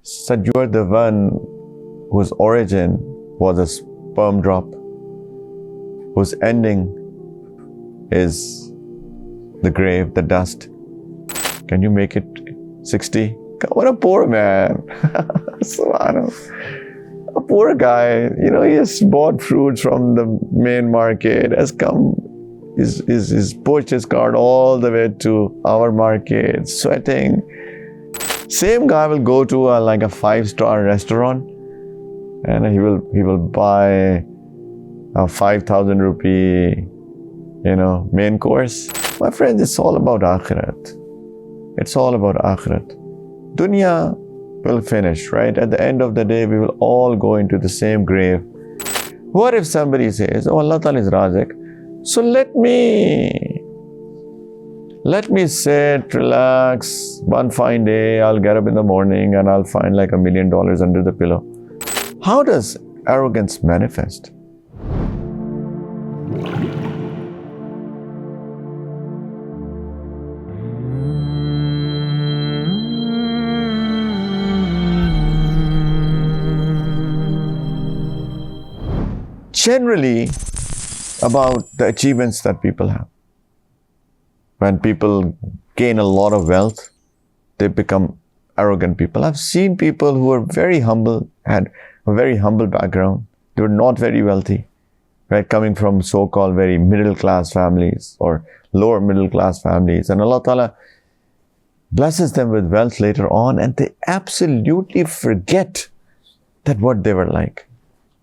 said, you are the one whose origin was a sperm drop, whose ending is the grave, the dust. Can you make it 60? What a poor man. Subhanallah. A poor guy, he has bought fruits from the main market, has come, he's pushed his cart all the way to our market, sweating. Same guy will go to a 5-star restaurant and he will buy a 5,000 rupee, main course. My friends, it's all about akhirat. It's all about akhirat. Dunya will finish, right? At the end of the day, we will all go into the same grave. What if somebody says, oh, Allah Ta'ala is Razik, so let me sit, relax, one fine day, I'll get up in the morning and I'll find $1 million under the pillow. How does arrogance manifest? Generally, about the achievements that people have. When people gain a lot of wealth, they become arrogant people. I've seen people who are very humble, had a very humble background. They were not very wealthy, right? Coming from so-called very middle-class families or lower middle-class families. And Allah Ta'ala blesses them with wealth later on, and they absolutely forget that what they were like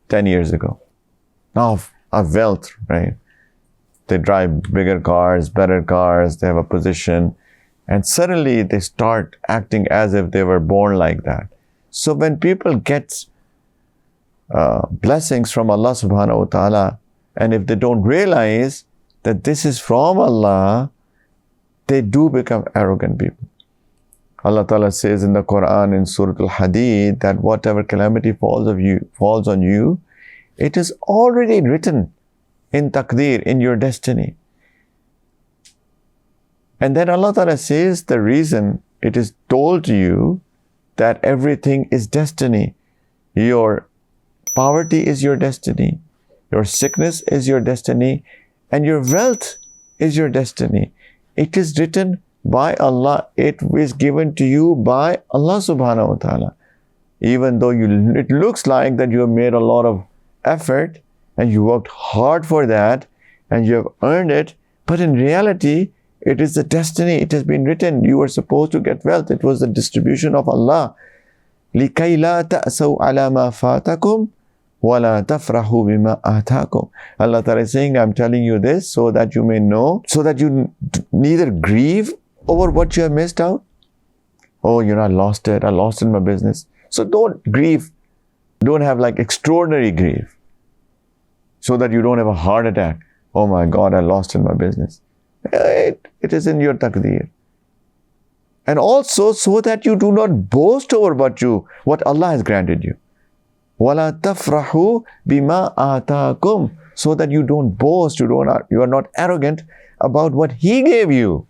10 years ago. Now, of wealth, right? They drive bigger cars, better cars, they have a position, and suddenly they start acting as if they were born like that. So when people get blessings from Allah subhanahu wa ta'ala, and if they don't realize that this is from Allah, they do become arrogant people. Allah Ta'ala says in the Quran in Surah Al-Hadid that whatever calamity falls on you, it is already written in taqdeer, in your destiny. And then Allah Ta'ala says the reason it is told to you that everything is destiny. Your poverty is your destiny. Your sickness is your destiny. And your wealth is your destiny. It is written by Allah. It is given to you by Allah subhanahu wa ta'ala. Even though it looks like that you have made a lot of effort and you worked hard for that and you have earned it, but in reality, it is the destiny. It has been written. You were supposed to get wealth. It was the distribution of Allah. لِكَيْ لَا تَأْسَوْا عَلَى مَا فَاتَكُمْ وَلَا تَفْرَحُوا بِمَا آتَاكُمْ. Allah Ta'ala is saying, I'm telling you this so that you may know, so that you neither grieve over what you have missed out. Oh, I lost it. I lost in my business. So don't grieve. Don't have extraordinary grief, so that you don't have a heart attack. Oh my God, I lost in my business. It is in your taqdeer. And also so that you do not boast over what Allah has granted you. وَلَا تَفْرَحُوا بِمَا آتَاكُمْ. So that you don't boast, you are not arrogant about what He gave you.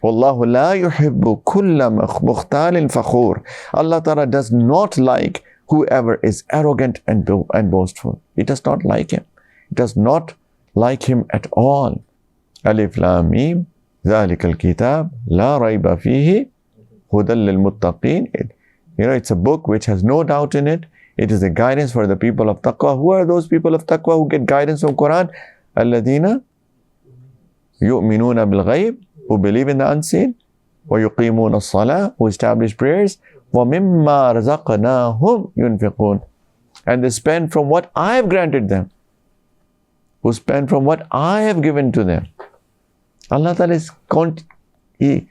وَاللَّهُ لَا يُحِبُّ كُلَّ مُخْتَالٍ فَخُورٍ. Allah Ta'ala does not like whoever is arrogant and boastful. He does not like him. He does not like him at all. Alif Lam Mim, ذَلِكَ الْكِتَابِ لَا رَيْبَ فِيهِ هُدًى لِلْمُتَّقِينَ. It's a book which has no doubt in it. It is a guidance for the people of taqwa. Who are those people of taqwa who get guidance from Quran? الَّذِينَ يُؤْمِنُونَ بِالْغَيْبِ, who believe in the unseen, وَيُقِيمُونَ الصَّلَاةِ, who establish prayers, وَمِمَّا رَزَقْنَاهُمْ يُنْفِقُونَ, and they spend from what I have granted them, who spend from what I have given to them. Allah Ta'ala He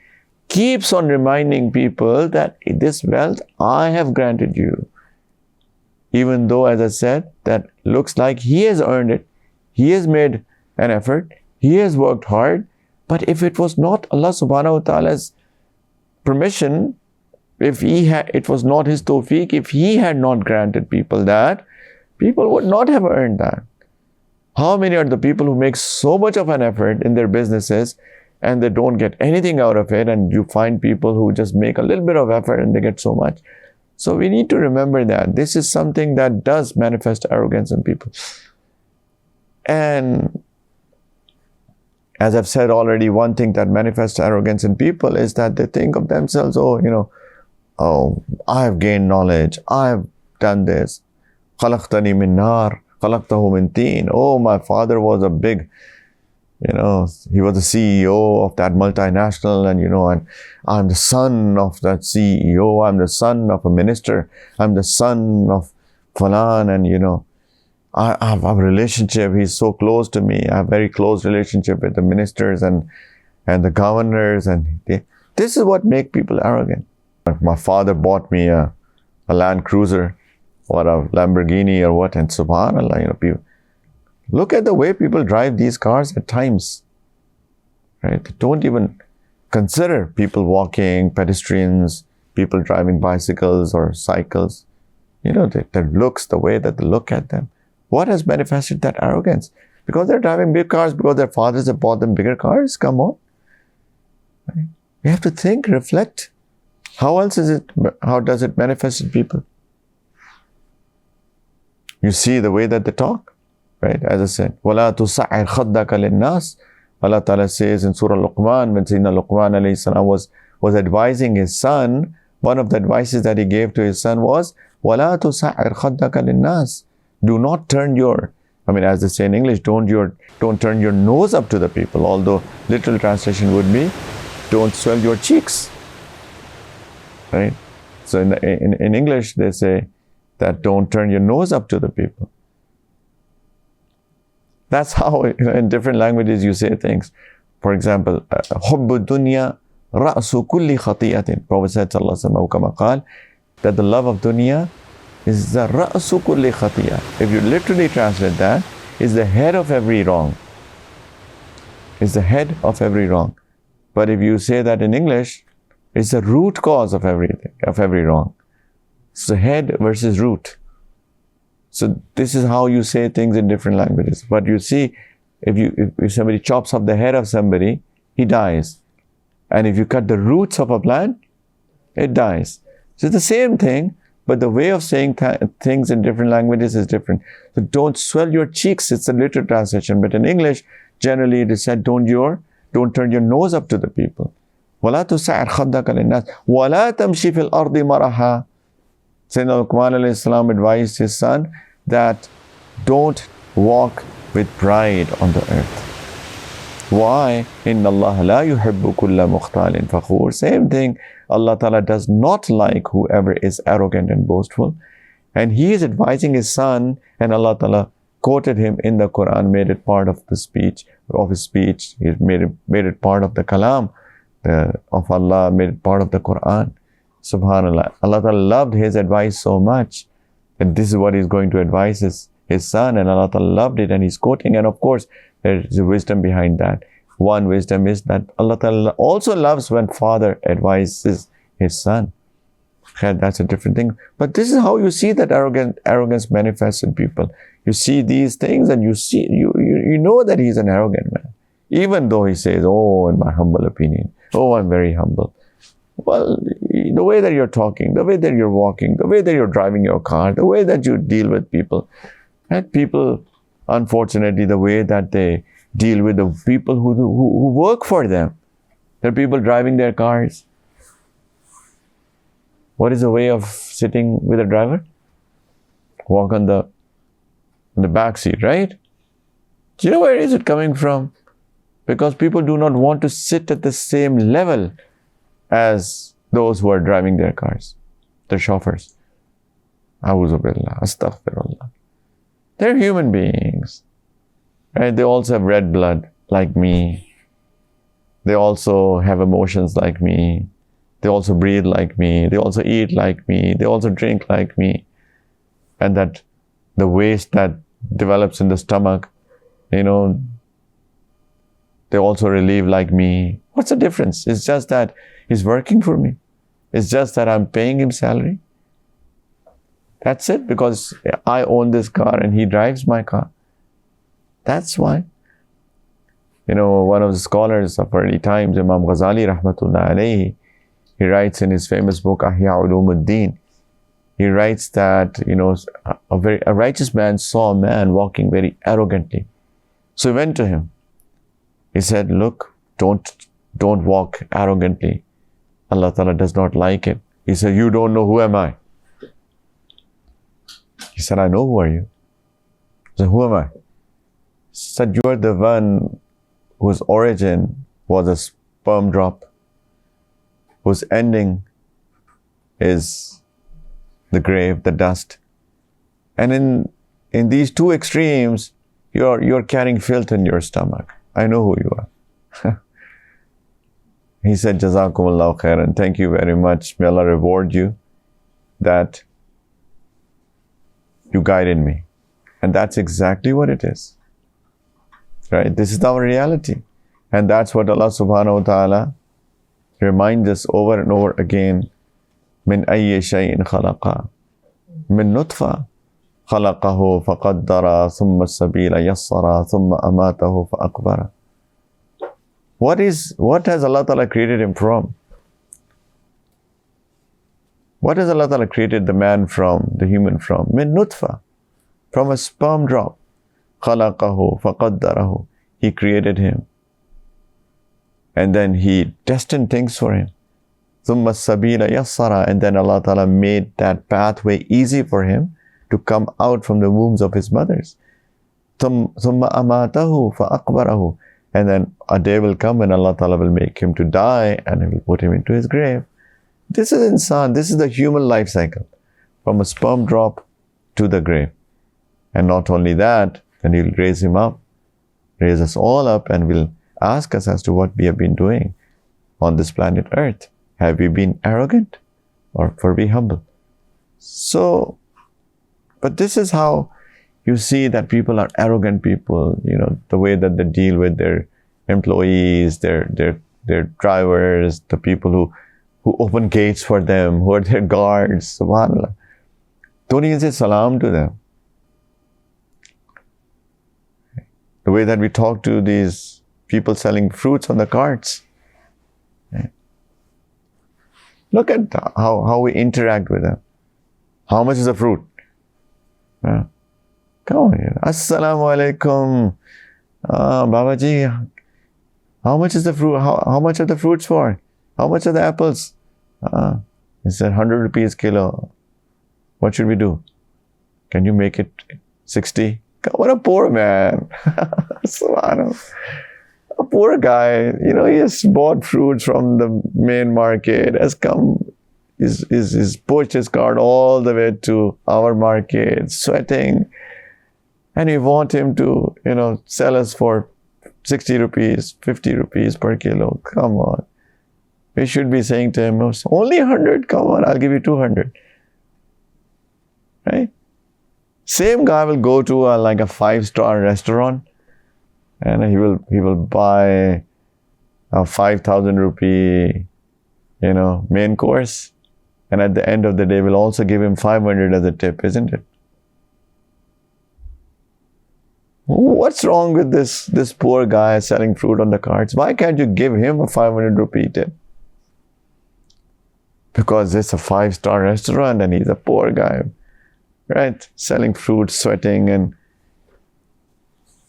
keeps on reminding people that this wealth I have granted you. Even though, as I said, that looks like he has earned it, he has made an effort, he has worked hard, but if it was not Allah subhanahu wa ta'ala's permission, if it was not his tawfiq, if he had not granted people that, people would not have earned that. How many are the people who make so much of an effort in their businesses and they don't get anything out of it, and you find people who just make a little bit of effort and they get so much. So we need to remember that this is something that does manifest arrogance in people. And as I've said already, one thing that manifests arrogance in people is that they think of themselves, oh, I've gained knowledge, I've done this. خَلَقْتَنِي مِن نَارٍ خَلَقْتَهُ مِن طِينٍ. Oh, my father was a big, he was the CEO of that multinational, and I'm the son of that CEO, I'm the son of a minister, I'm the son of Falan, and I have a relationship, he's so close to me, I have a very close relationship with the ministers and the governors, and this is what makes people arrogant. My father bought me a Land Cruiser or a Lamborghini or what, and subhanAllah, people, look at the way people drive these cars at times, right? They don't even consider people walking, pedestrians, people driving bicycles or cycles. Their looks, the way that they look at them. What has manifested that arrogance? Because they're driving big cars, because their fathers have bought them bigger cars? Come on. Right? We have to think, reflect. How does it manifest in people? You see the way that they talk, right? As I said, وَلَا تُسَعِّرْ خَدَّكَ لِلنَّاسِ. Allah Ta'ala says in Surah Luqman, when Sayyidina Luqman alayhi salam was advising his son, one of the advices that he gave to his son was, وَلَا تُسَعِّرْ خَدَّكَ لِلنَّاسِ. Do not turn as they say in English, don't turn your nose up to the people, although literal translation would be, don't swell your cheeks, right? So in English, they say that don't turn your nose up to the people. That's how, in different languages you say things. For example, حُبُّ الدُّنْيَا رَأْسُ كُلِّ خَطِيئَةٍ. Prophet said, sallallahu alaihi wasallam, that the love of dunya is the رَأْسُ كُلِّ خَطِيئَةٍ. If you literally translate that, is the head of every wrong. Is the head of every wrong. But if you say that in English, it's the root cause of everything, of every wrong. So head versus root. So this is how you say things in different languages. But you see, if somebody chops off the head of somebody, he dies. And if you cut the roots of a plant, it dies. So it's the same thing, but the way of saying things in different languages is different. So don't swell your cheeks, it's a literal translation. But in English, generally it is said, don't turn your nose up to the people. وَلَا تُسَعِّرْ خَدَّكَ لِلنَّاسِ وَلَا تَمْشِي فِي الْأَرْضِ مَرَحًا. Sayyidina Luqman alayhi salam advised his son that don't walk with pride on the earth. Why? إِنَّ اللَّهَ لَا يُحِبُّ كُلَّ مُخْتَالٍ فَخُورٍ. Same thing, Allah Ta'ala does not like whoever is arrogant and boastful. And he is advising his son, and Allah Ta'ala quoted him in the Quran, made it part of his speech. He made it part of the kalam of Allah, made it part of the Quran. Subhanallah. Allah Ta'ala loved his advice so much that this is what he's going to advise his son, and Allah Ta'ala loved it, and he's quoting. And of course, there is a wisdom behind that. One wisdom is that Allah Ta'ala also loves when father advises his son. That's a different thing. But this is how you see that arrogance manifests in people. You see these things, and you know that he's an arrogant man. Even though he says, oh, in my humble opinion, oh, I'm very humble. Well, the way that you're talking, the way that you're walking, the way that you're driving your car, the way that you deal with people, and people, unfortunately, the way that they deal with the people who work for them. There are people driving their cars. What is the way of sitting with a driver? Walk on the back seat, right? Do you know where is it coming from? Because people do not want to sit at the same level as those who are driving their cars, the chauffeurs. A'udhu billah, astaghfirullah. They're human beings, right? They also have red blood like me. They also have emotions like me. They also breathe like me. They also eat like me. They also drink like me. And that the waste that develops in the stomach, they also relieve like me. What's the difference? It's just that he's working for me. It's just that I'm paying him salary. That's it, because I own this car and he drives my car. That's why. one of the scholars of early times, Imam Ghazali rahmatullah alayhi, he writes in his famous book Ahya Ulumuddin, he writes that a righteous man saw a man walking very arrogantly. So he went to him. He said, look, don't walk arrogantly. Allah Ta'ala does not like it. He said, you don't know who am I? He said, I know who are you. He said, who am I? He said, you are the one whose origin was a sperm drop, whose ending is the grave, the dust. And in these two extremes, you're carrying filth in your stomach. I know who you are. He said, Jazakumullahu khairan. Thank you very much. May Allah reward you that you guided me. And that's exactly what it is. Right? This is our reality. And that's what Allah subhanahu wa ta'ala reminds us over and over again. Min ayyi shay'in khalaqa. Min nutfa. خلقه فقدر ثم السبيل يسر ثم أماته فأقبر. What has Allah Ta'ala created him from? What has Allah Ta'ala created the man from, the human from? Min nutfa, from a sperm drop. خلقه فقدره. He created him. And then He destined things for him. ثم السبيل يسر. And then Allah Ta'ala made that pathway easy for him to come out from the wombs of his mothers. ثُمَّ أَمَاتَهُ فَأَقْبَرَهُ. And then a day will come when Allah Ta'ala will make him to die and He will put him into his grave. This is insan, this is the human life cycle. From a sperm drop to the grave. And not only that, then He'll raise him up, raise us all up, and will ask us as to what we have been doing on this planet Earth. Have we been arrogant or were we humble? So, but this is how you see that people are arrogant people, the way that they deal with their employees, their drivers, the people who open gates for them, who are their guards, subhanAllah. Don't even say salam to them. The way that we talk to these people selling fruits on the carts. Look at how we interact with them. How much is the fruit? Come on here. Assalamu alaikum. Babaji, how much is the fruit? How much are the fruits for? How much are the apples? He said 100 rupees kilo. What should we do? Can you make it 60? What a poor man. Subhanallah. A poor guy, he has bought fruits from the main market, has come, he's pushed his cart all the way to our market, sweating. And we want him to, sell us for 60 rupees, 50 rupees per kilo. Come on. We should be saying to him, only 100? Come on, I'll give you 200. Right? Same guy will go to a 5-star restaurant and he will buy a 5,000 rupee, main course. And at the end of the day, we'll also give him 500 as a tip, isn't it? What's wrong with this poor guy selling fruit on the carts? Why can't you give him a 500 rupee tip? Because it's a 5-star restaurant and he's a poor guy, right? Selling fruit, sweating, and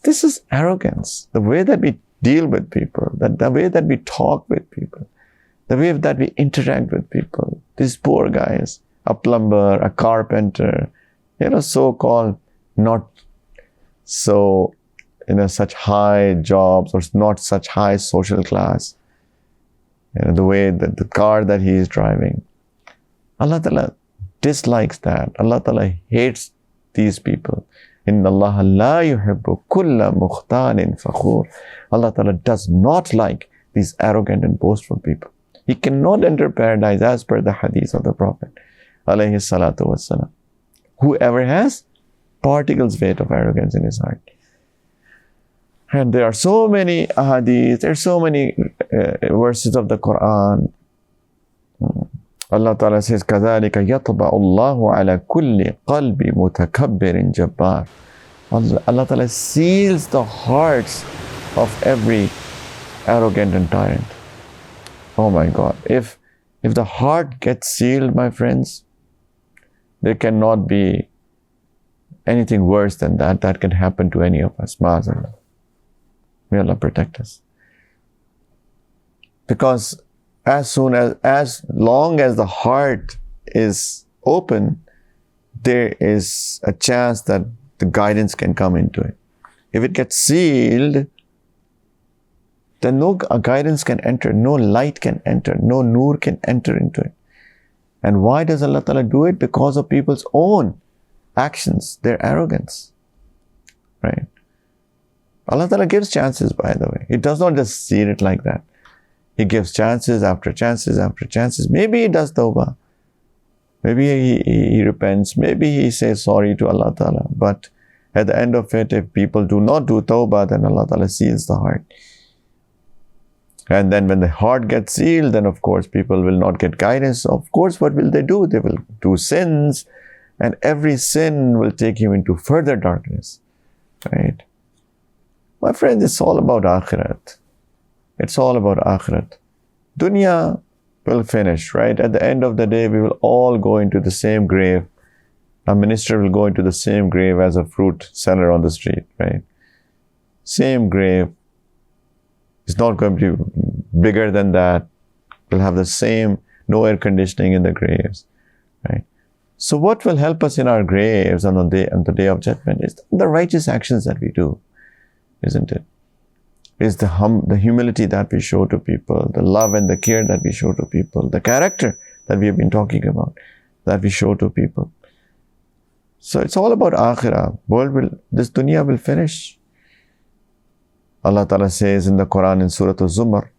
this is arrogance. The way that we deal with people, the way that we talk with people, the way that we interact with people. These poor guys, a plumber, a carpenter, so-called not so, such high jobs or not such high social class. The way that the car that he is driving. Allah Ta'ala dislikes that. Allah Ta'ala hates these people. Inna Allah la yuhibbu kulla mukhtalin fakhur. Allah Ta'ala does not like these arrogant and boastful people. He cannot enter paradise as per the hadith of the Prophet alayhi salatu wassalam. Whoever has particles weight of arrogance in his heart. And there are so many ahadith, there are so many verses of the Quran. Allah Ta'ala says, كَذَلِكَ يَطْبَعُ اللَّهُ عَلَى كُلِّ قَلْبِ مُتَكَبِّرٍ جَبَّارٍ. Allah Ta'ala seals the hearts of every arrogant and tyrant. Oh my God. If the heart gets sealed, my friends, there cannot be anything worse than that can happen to any of us. Ma'azallah. May Allah protect us. Because as long as the heart is open, there is a chance that the guidance can come into it. If it gets sealed, then no guidance can enter, no light can enter, no nur can enter into it. And why does Allah Ta'ala do it? Because of people's own actions, their arrogance. Right? Allah Ta'ala gives chances, by the way. He does not just seal it like that. He gives chances after chances after chances. Maybe he does tawbah. Maybe he repents. Maybe he says sorry to Allah Ta'ala. But at the end of it, if people do not do tawbah, then Allah Ta'ala seals the heart. And then when the heart gets sealed, then of course people will not get guidance. Of course, what will they do? They will do sins. And every sin will take you into further darkness. Right? My friends, it's all about akhirat. It's all about akhirat. Dunya will finish, right? At the end of the day, we will all go into the same grave. A minister will go into the same grave as a fruit seller on the street, right? Same grave. It's not going to be bigger than that. We'll have the same, no air conditioning in the graves, right? So what will help us in our graves on the day of judgment is the righteous actions that we do, isn't it? Is the humility that we show to people, the love and the care that we show to people, the character that we have been talking about, that we show to people. So it's all about akhirah. This dunya will finish. Allah Ta'ala says in the Quran in Surah Al-Zumar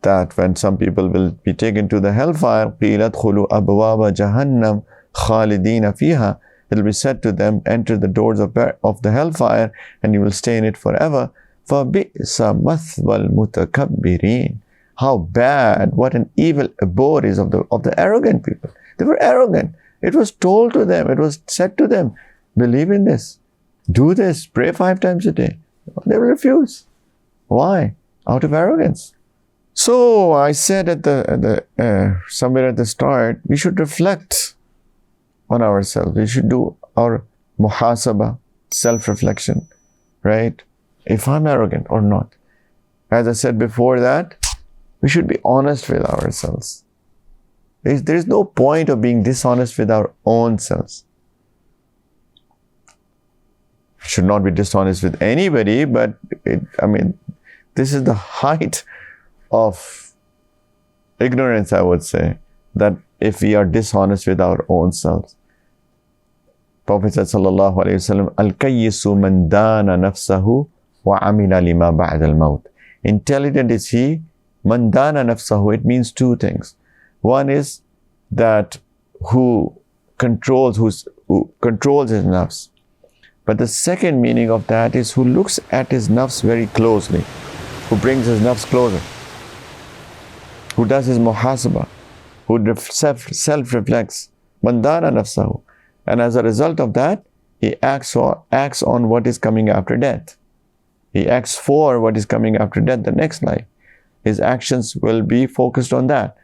that when some people will be taken to the hellfire, قِيلَ ادْخُلُوا أَبْوَابَ جَهَنَّمْ خَالِدِينَ فِيهَا. It will be said to them, enter the doors of the hellfire and you will stay in it forever. فَبِئْسَ مَثْوَى الْمُتَكَبِّرِينَ. How bad, what an evil abode is of the arrogant people. They were arrogant. It was told to them, it was said to them, believe in this, do this, pray 5 times a day. They will refuse. Why? Out of arrogance. So I said somewhere at the start, we should reflect on ourselves. We should do our muhasabah, self-reflection, right? If I'm arrogant or not. As I said before that, we should be honest with ourselves. There is no point of being dishonest with our own selves. Should not be dishonest with anybody, but this is the height of ignorance, I would say, that if we are dishonest with our own selves. Prophet said, sallallahu alayhi wasallam, al-kayyisu man dana nafsahu wa amila lima ba'da al-maut. Intelligent is he, man dana nafsahu. It means 2 things. One is that who controls his nafs. But the second meaning of that is who looks at his nafs very closely, who brings his nafs closer, who does his muhasabah, who self-reflects, mandana nafsahu. And as a result of that, he acts on what is coming after death. He acts for what is coming after death, the next life. His actions will be focused on that.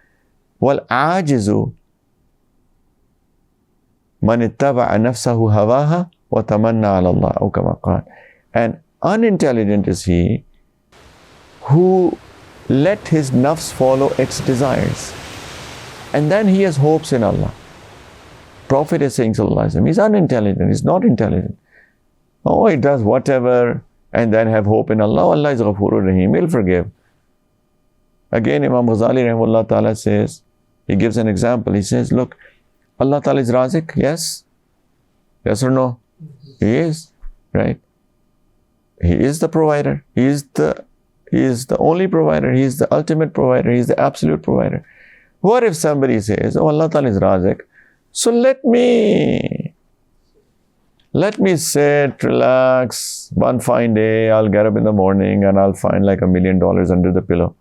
وَالْعَاجِزُ مَنِ اتَّبَعَ نَفْسَهُ هَوَاهَا وَتَمَنَّى عَلَى اللَّهِ أَوْ كَمَا قَالَ. And unintelligent is he who let his nafs follow its desires. And then he has hopes in Allah. Prophet is saying, sallallahu alaihi wasallam, he's unintelligent, he's not intelligent. Oh, he does whatever and then have hope in Allah. Allah is Ghafurur Rahim, he'll forgive. Again, Imam Ghazali rahimahullah ta'ala says, he gives an example. He says, look, Allah Ta'ala is Razik, yes? Yes or no? He is, right? He is the provider. He is the only provider. He is the ultimate provider. He is the absolute provider. What if somebody says, oh, Allah Ta'ala is Razik, so let me sit, relax, one fine day, I'll get up in the morning and I'll find like $1 million under the pillow.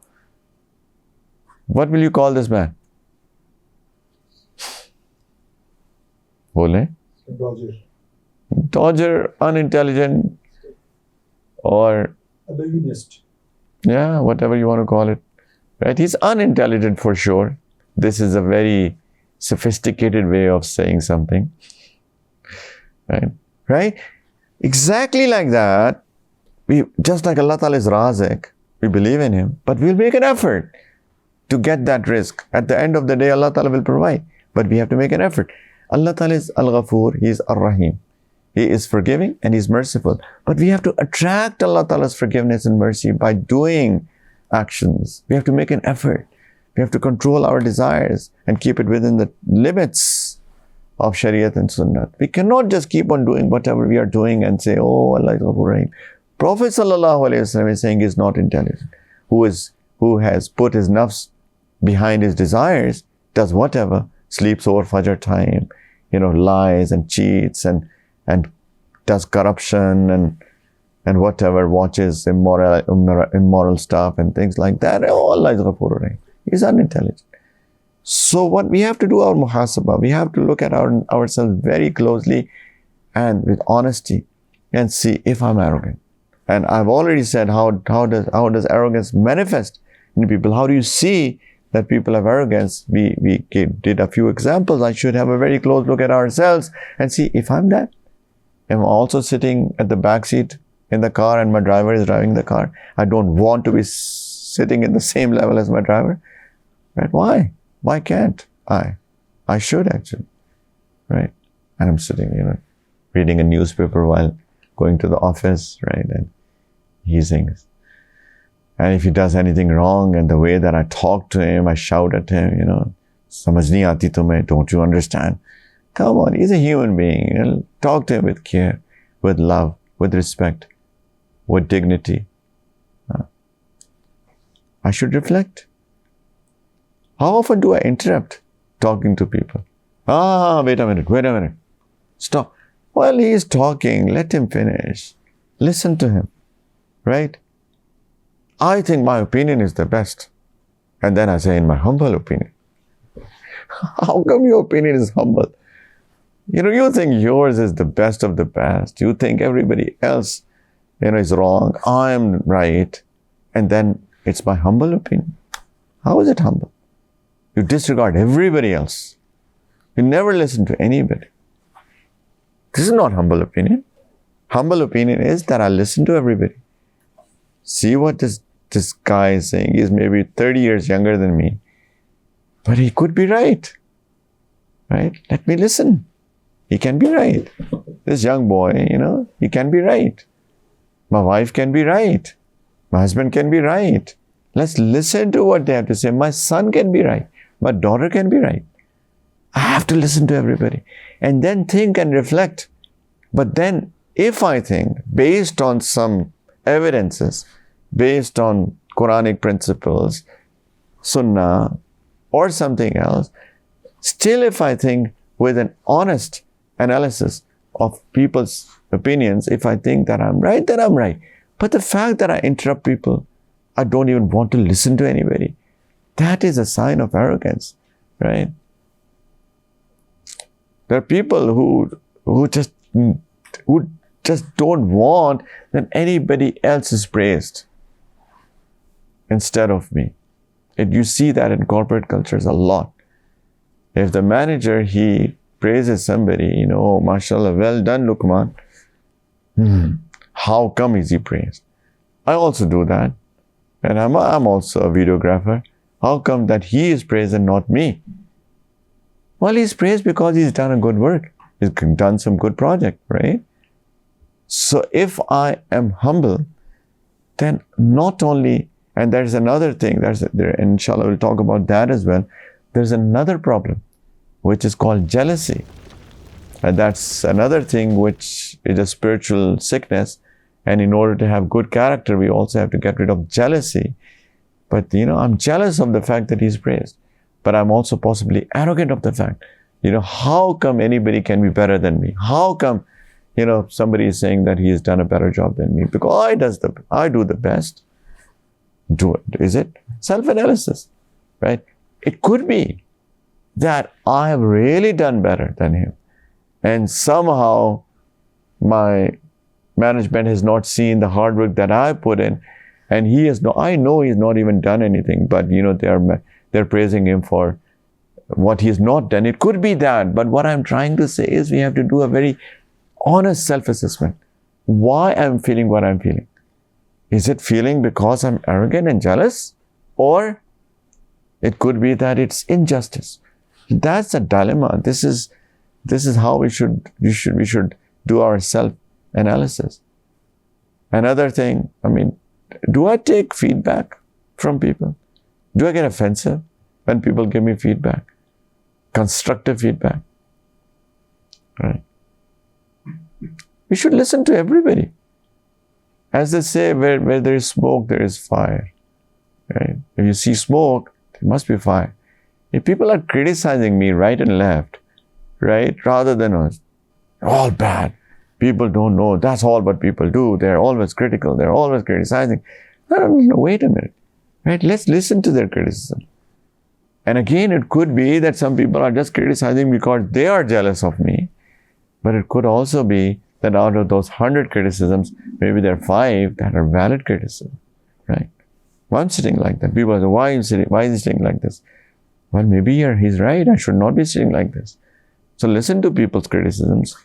What will you call this man? Bole? Dodger, unintelligent, or A beginist. Yeah, whatever you want to call it. Right? He's unintelligent for sure. This is a very sophisticated way of saying something. Right? Right? Exactly like that. We just like Allah Ta'ala is Razik, we believe in Him, but we'll make an effort to get that risk. At the end of the day, Allah Ta'ala will provide, but we have to make an effort. Allah Ta'ala is Al-Ghafur, He is Ar-Rahim. He is forgiving and He's merciful. But we have to attract Allah Ta'ala's forgiveness and mercy by doing actions. We have to make an effort. We have to control our desires and keep it within the limits of Shariat and Sunnah. We cannot just keep on doing whatever we are doing and say, oh, Allah is Ghafur Rahim. Prophet Sallallahu Alaihi Wasallam is saying he is not intelligent. Who has put his nafs behind his desires, does whatever, sleeps over Fajr time, lies and cheats and does corruption and whatever, watches immoral stuff and things like that. Oh, Allah is Ghafur Rahim. He's unintelligent. So what we have to do, our muhasabah, we have to look at ourselves very closely and with honesty and see if I'm arrogant. And I've already said how does arrogance manifest in people? How do you see that people have arrogance? We did a few examples. I should have a very close look at ourselves and see if I'm that. Am I also sitting at the back seat in the car and my driver is driving the car? I don't want to be sitting in the same level as my driver. Right? Why? Why can't I? I should actually. Right? And I'm sitting, reading a newspaper while going to the office, right? And he's saying, and if he does anything wrong and the way that I talk to him, I shout at him, Samajh nahi aati tumhe, don't you understand? Come on, he's a human being. Talk to him with care, with love, with respect, with dignity. I should reflect. How often do I interrupt talking to people? Wait a minute. Stop. While he is talking, let him finish. Listen to him. Right? I think my opinion is the best. And then I say, in my humble opinion. How come your opinion is humble? You think yours is the best of the best. You think everybody else, is wrong. I am right. And then it's my humble opinion. How is it humble? You disregard everybody else. You never listen to anybody. This is not humble opinion. Humble opinion is that I listen to everybody. See what this guy is saying. He's maybe 30 years younger than me. But he could be right. Right? Let me listen. He can be right. This young boy, he can be right. My wife can be right. My husband can be right. Let's listen to what they have to say. My son can be right. My daughter can be right. I have to listen to everybody. And then think and reflect. But then, if I think, based on some evidences, based on Quranic principles, Sunnah, or something else, still if I think with an honest analysis of people's opinions, if I think that I'm right, then I'm right. But the fact that I interrupt people, I don't even want to listen to anybody, that is a sign of arrogance, right? There are people who just don't want that anybody else is praised instead of me. And you see that in corporate cultures a lot. If the manager, he praises somebody, oh, mashallah, well done, Luqman. How come is he praised? I also do that. And I'm also a videographer. How come that he is praised and not me? Well, he's praised because he's done a good work. He's done some good project, right? So if I am humble, then not only, and there's another thing, inshallah we'll talk about that as well. There's another problem, which is called jealousy. And that's another thing which is a spiritual sickness. And in order to have good character, we also have to get rid of jealousy. But, I'm jealous of the fact that he's praised. But I'm also possibly arrogant of the fact, how come anybody can be better than me? How come, somebody is saying that he has done a better job than me? Because I do the best. Is it? Self-analysis, right? It could be that I have really done better than him. And somehow my management has not seen the hard work that I put in, and I know he's not even done anything, but they're praising him for what he's not done. It could be that, but what I'm trying to say is we have to do a very honest self-assessment. Why I'm feeling what I'm feeling? Is it feeling because I'm arrogant and jealous? Or it could be that it's injustice. That's a dilemma. This is how we should do our self-analysis. Another thing, do I take feedback from people? Do I get offensive when people give me feedback? Constructive feedback. Right? We should listen to everybody. As they say, where there is smoke, there is fire. Right? If you see smoke, there must be fire. If people are criticizing me right and left, right, rather than all bad, people don't know, that's all what people do. They're always critical. They're always criticizing. No, wait a minute. Right? Let's listen to their criticism. And again, it could be that some people are just criticizing because they are jealous of me. But it could also be that out of those 100 criticisms, maybe there are 5 that are valid criticisms, right? Why I'm sitting like that? People say, why is he sitting like this? Well, maybe he's right. I should not be sitting like this. So listen to people's criticisms,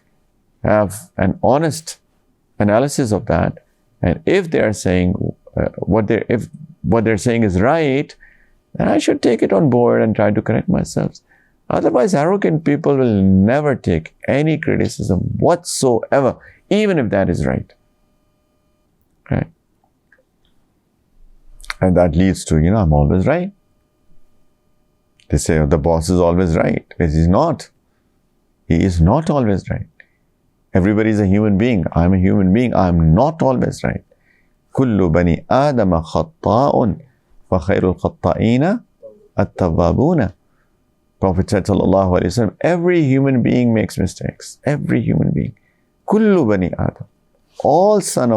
have an honest analysis of that, and if they are saying what they're saying is right, then I should take it on board and try to correct myself. Otherwise, arrogant people will never take any criticism whatsoever, even if that is right. Right? And that leads to, I'm always right. They say, the boss is always right. He's not. He is not always right. Everybody is a human being. I'm a human being. I'm not always right. كل بني آدم خطاء وخير الخطائين التوابون. Prophet said, sallallahu alaihi wasallam, every human being makes mistakes. Every human being. Kullu bani Adam. All sons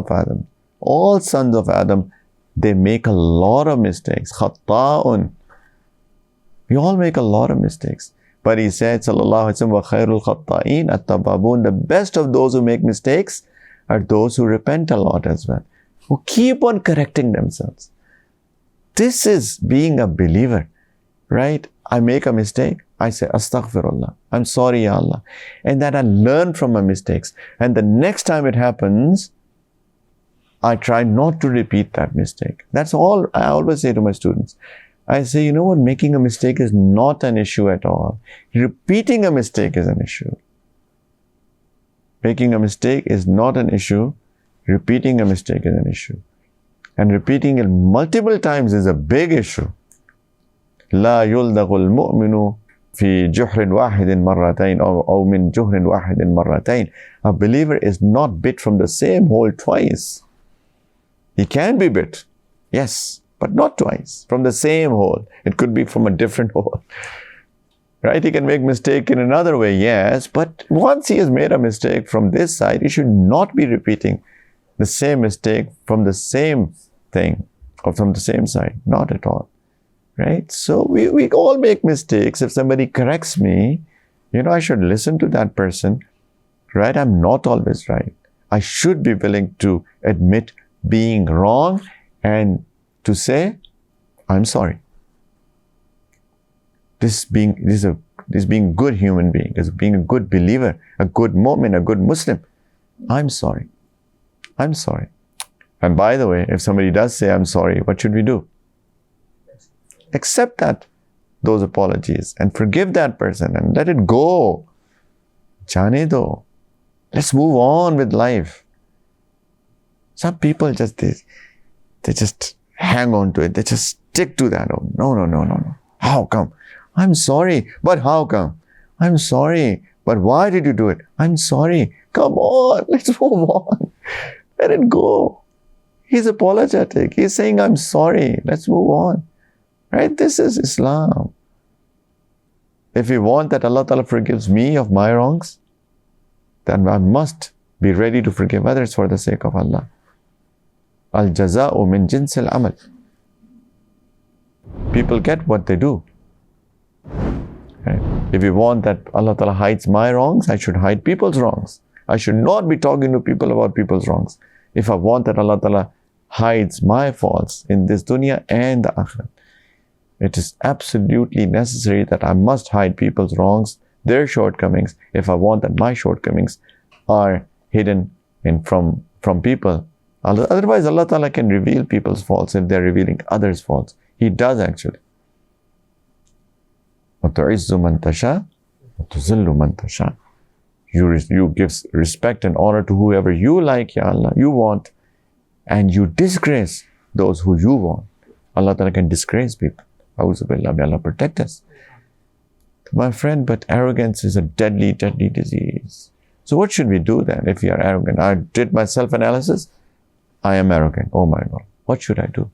of Adam, they make a lot of mistakes. Khatta'un. We all make a lot of mistakes. But he said, sallallahu alaihi wasallam, wa khairul khatta'in at-tababun. The best of those who make mistakes are those who repent a lot as well, who keep on correcting themselves. This is being a believer, right? I make a mistake, I say, Astaghfirullah, I'm sorry, Ya Allah. And then I learn from my mistakes. And the next time it happens, I try not to repeat that mistake. That's all I always say to my students. I say, making a mistake is not an issue at all. Repeating a mistake is an issue. Making a mistake is not an issue. Repeating a mistake is an issue. And repeating it multiple times is a big issue. لا يلدغ المؤمن في جحر واحد مرتين أو من جحر واحد مرتين. A believer is not bit from the same hole twice. He can be bit, yes, but not twice from the same hole. It could be from a different hole. Right? He can make mistake in another way, yes, but once he has made a mistake from this side, he should not be repeating the same mistake from the same thing or from the same side. Not at all. Right? So we all make mistakes. If somebody corrects me, I should listen to that person. Right? I'm not always right. I should be willing to admit being wrong and to say, I'm sorry. This being a good human being, this being a good believer, a good mu'min, a good Muslim. I'm sorry. I'm sorry. And by the way, if somebody does say I'm sorry, what should we do? Accept those apologies and forgive that person and let it go. Jaane do. Let's move on with life. Some people they just hang on to it. They just stick to that. Oh, no. How come? I'm sorry, but how come? I'm sorry, but why did you do it? I'm sorry. Come on, let's move on. Let it go. He's apologetic. He's saying, I'm sorry. Let's move on. Right? This is Islam. If we want that Allah Ta'ala forgives me of my wrongs, then I must be ready to forgive others for the sake of Allah. Al-jaza'u min jinsil amal. People get what they do. Right? If you want that Allah Ta'ala hides my wrongs, I should hide people's wrongs. I should not be talking to people about people's wrongs. If I want that Allah Ta'ala hides my faults in this dunya and the akhirat, it is absolutely necessary that I must hide people's wrongs, their shortcomings, if I want that my shortcomings are hidden from people. Otherwise, Allah Ta'ala can reveal people's faults if they're revealing others' faults. He does actually. وَتُعِزُّ مَن تَشَاءُ وَتُذِلُّ مَن تَشَاءُ. You give respect and honor to whoever you like, Ya Allah, you want, and you disgrace those who you want. Allah Ta'ala can disgrace people. A'udhu billah, may Allah protect us. My friend, but arrogance is a deadly, deadly disease. So what should we do then if we are arrogant? I did my self-analysis. I am arrogant. Oh my God. What should I do?